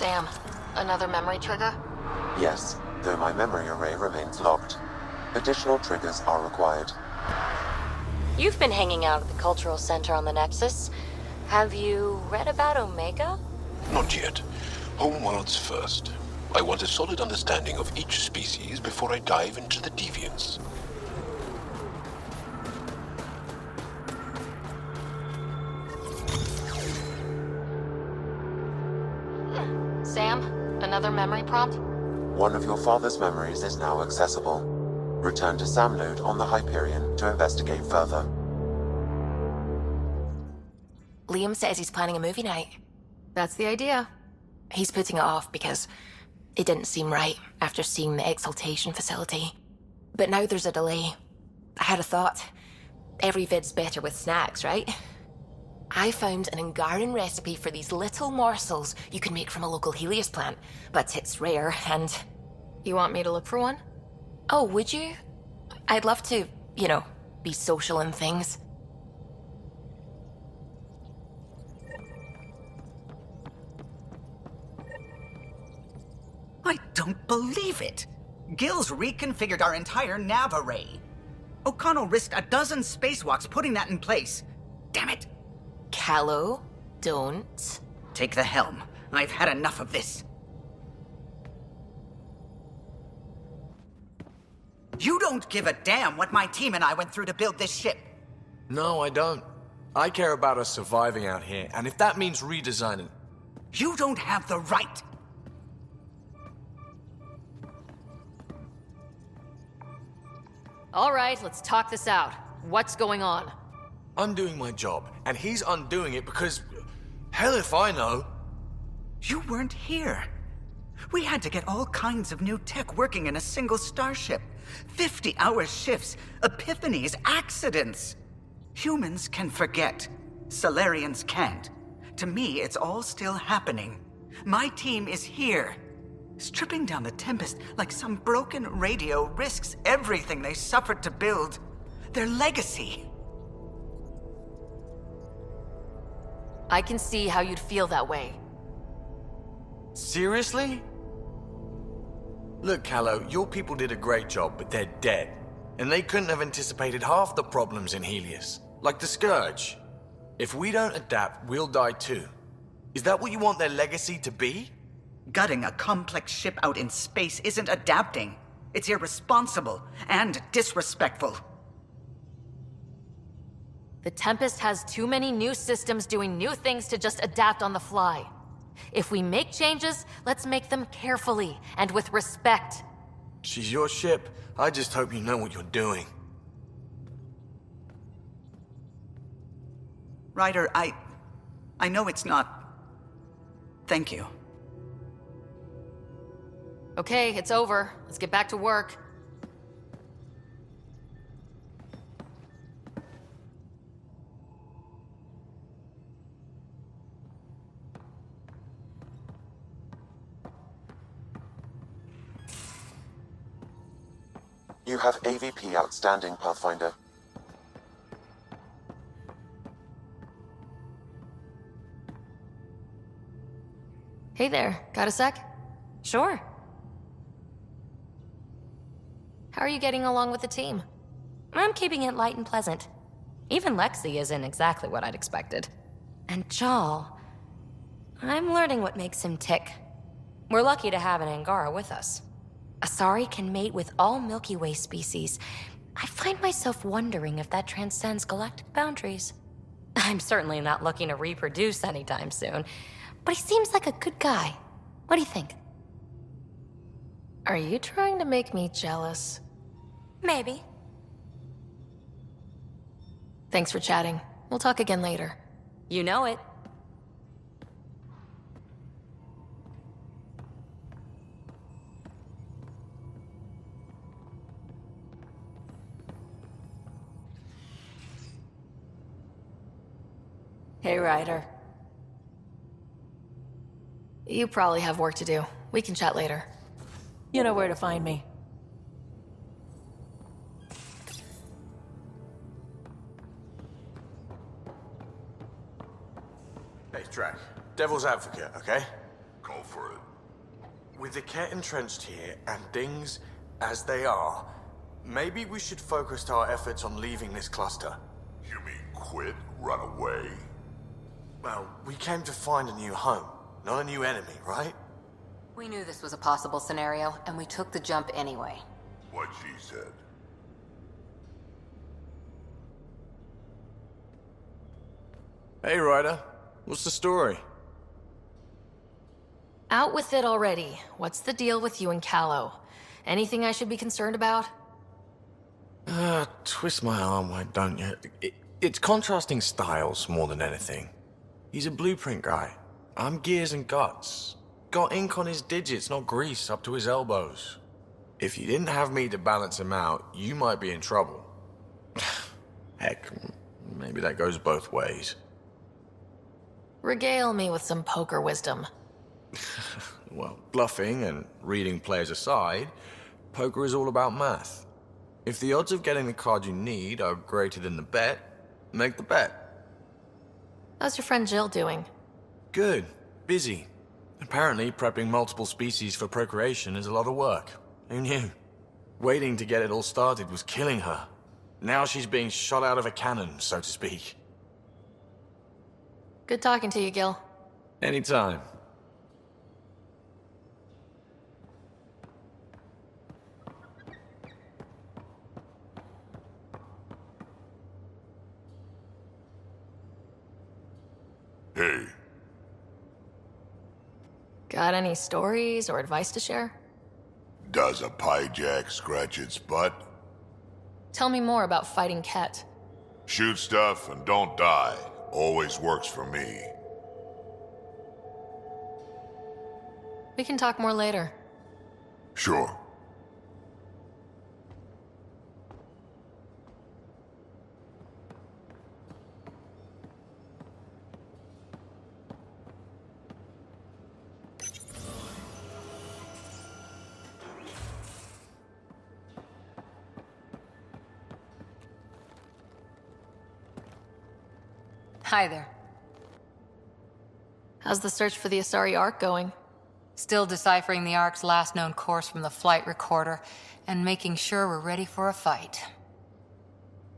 Sam, another memory trigger? Yes, though my memory array remains locked. Additional triggers are required. You've been hanging out at the Cultural Center on the Nexus. Have you read about Omega? Not yet. Homeworlds first. I want a solid understanding of each species before I dive into the deviants. Sam, another memory prompt? One of your father's memories is now accessible. Return to Sam node on the Hyperion to investigate further. Liam says he's planning a movie night. That's the idea. He's putting it off because it didn't seem right after seeing the exaltation facility. But now there's a delay. I had a thought. Every vid's better with snacks, right? I found an Angaran recipe for these little morsels you can make from a local Helios plant, but it's rare and... You want me to look for one? Oh, would you? I'd love to, be social and things. I don't believe it! Gil's reconfigured our entire nav array. O'Connell risked a dozen spacewalks putting that in place. Damn it! Kallo, don't. Take the helm. I've had enough of this. You don't give a damn what my team and I went through to build this ship. No, I don't. I care about us surviving out here, and if that means redesigning... You don't have the right. All right, let's talk this out. What's going on? I'm doing my job, and he's undoing it because... Hell if I know. You weren't here. We had to get all kinds of new tech working in a single starship. 50-hour shifts, epiphanies, accidents. Humans can forget. Solarians can't. To me, it's all still happening. My team is here. Stripping down the Tempest like some broken radio risks everything they suffered to build. Their legacy. I can see how you'd feel that way. Seriously? Look, Kallo, your people did a great job, but they're dead. And they couldn't have anticipated half the problems in Helios. Like the Scourge. If we don't adapt, we'll die too. Is that what you want their legacy to be? Gutting a complex ship out in space isn't adapting. It's irresponsible and disrespectful. The Tempest has too many new systems doing new things to just adapt on the fly. If we make changes, let's make them carefully and with respect. She's your ship. I just hope you know what you're doing. Ryder, I know it's not... Thank you. Okay, it's over. Let's get back to work. You have AVP outstanding, Pathfinder. Hey there, got a sec? Sure. How are you getting along with the team? I'm keeping it light and pleasant. Even Lexi isn't exactly what I'd expected. And Jal, I'm learning what makes him tick. We're lucky to have an Angara with us. Asari can mate with all Milky Way species. I find myself wondering if that transcends galactic boundaries. I'm certainly not looking to reproduce anytime soon, but he seems like a good guy. What do you think? Are you trying to make me jealous? Maybe. Thanks for chatting. We'll talk again later. You know it. Hey, Ryder. You probably have work to do. We can chat later. You know where to find me. Hey, Drac. Devil's advocate, okay? Call for it. With the Ket entrenched here and things as they are, maybe we should focus our efforts on leaving this cluster. You mean quit? Run away? Well, we came to find a new home, not a new enemy, right? We knew this was a possible scenario, and we took the jump anyway. What she said. Hey, Ryder. What's the story? Out with it already. What's the deal with you and Kallo? Anything I should be concerned about? Twist my arm, why don't you? It's contrasting styles more than anything. He's a blueprint guy. I'm gears and guts. Got ink on his digits, not grease up to his elbows. If you didn't have me to balance him out, you might be in trouble. Heck, maybe that goes both ways. Regale me with some poker wisdom. Well, bluffing and reading players aside, poker is all about math. If the odds of getting the card you need are greater than the bet, make the bet. How's your friend Jill doing? Good. Busy. Apparently, prepping multiple species for procreation is a lot of work. Who knew? Waiting to get it all started was killing her. Now she's being shot out of a cannon, so to speak. Good talking to you, Gil. Anytime. Hey, Got any stories or advice to share? does a pie jack scratch its butt? Tell me more about fighting Ket. Shoot stuff and don't die. Always works for me. We can talk more later. Sure. Hi there. How's the search for the Asari Ark going? Still deciphering the Ark's last known course from the flight recorder and making sure we're ready for a fight.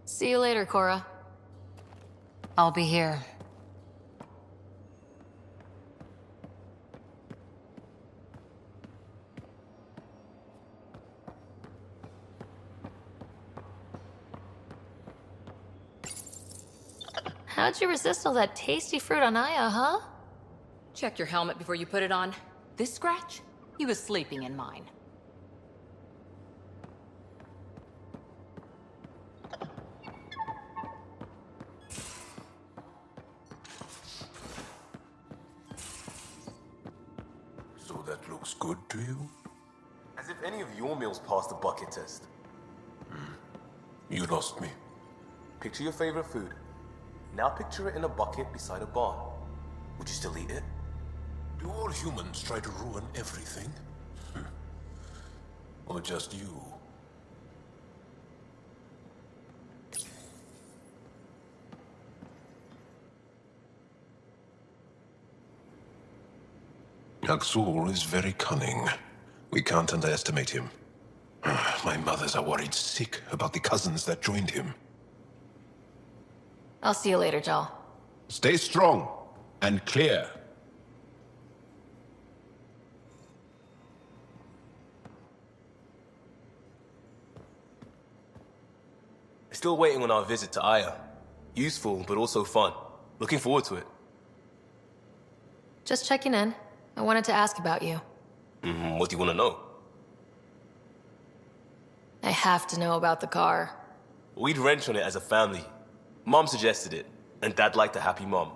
See you later, Cora. I'll be here. How'd you resist all that tasty fruit on Aya, huh? Check your helmet before you put it on. This scratch? He was sleeping in mine. So that looks good to you? As if any of your meals passed the bucket test. You lost me. Picture your favorite food. Now picture it in a bucket beside a barn. Would you still eat it? Do all humans try to ruin everything? Or just you? Yaksul is very cunning. We can't underestimate him. My mothers are worried sick about the cousins that joined him. I'll see you later, Jal. Stay strong and clear. Still waiting on our visit to Aya. Useful, but also fun. Looking forward to it. Just checking in. I wanted to ask about you. What do you want to know? I have to know about the car. We'd wrench on it as a family. Mom suggested it, and Dad liked a happy mom.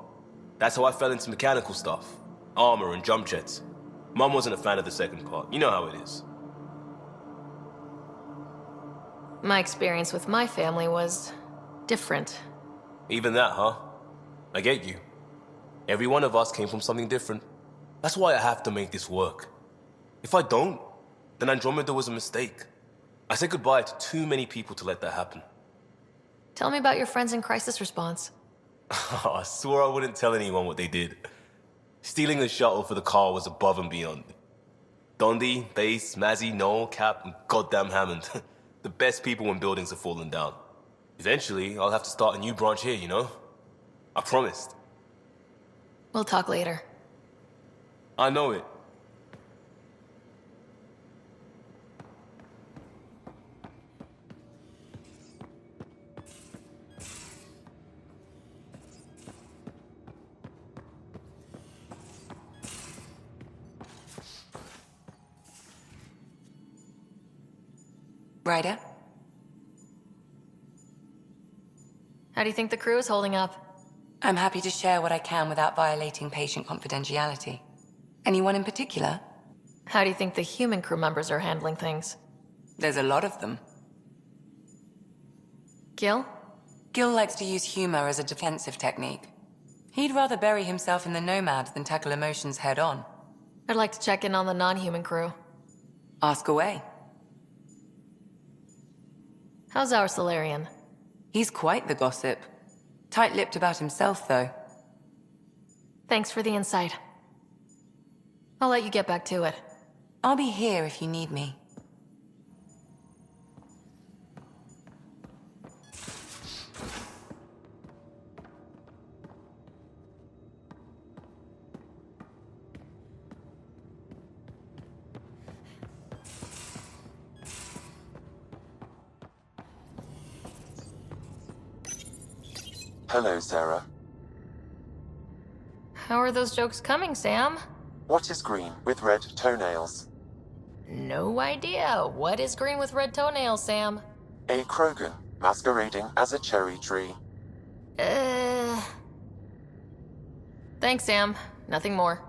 That's how I fell into mechanical stuff. Armor and jump jets. Mom wasn't a fan of the second part. You know how it is. My experience with my family was different. Even that, huh? I get you. Every one of us came from something different. That's why I have to make this work. If I don't, then Andromeda was a mistake. I said goodbye to too many people to let that happen. Tell me about your friends in crisis response. I swore I wouldn't tell anyone what they did. Stealing the shuttle for the car was above and beyond. Dondi, Base, Mazzy, Noel, Cap, and goddamn Hammond. The best people when buildings have fallen down. Eventually, I'll have to start a new branch here, you know? I promised. We'll talk later. I know it. Ryder? How do you think the crew is holding up? I'm happy to share what I can without violating patient confidentiality. Anyone in particular? How do you think the human crew members are handling things? There's a lot of them. Gil? Gil likes to use humor as a defensive technique. He'd rather bury himself in the Nomad than tackle emotions head on. I'd like to check in on the non-human crew. Ask away. How's our Solarian? He's quite the gossip. Tight-lipped about himself, though. Thanks for the insight. I'll let you get back to it. I'll be here if you need me. Hello, Sarah. How are those jokes coming, Sam? What is green with red toenails? No idea. What is green with red toenails, Sam? A Krogan masquerading as a cherry tree. Thanks, Sam. Nothing more.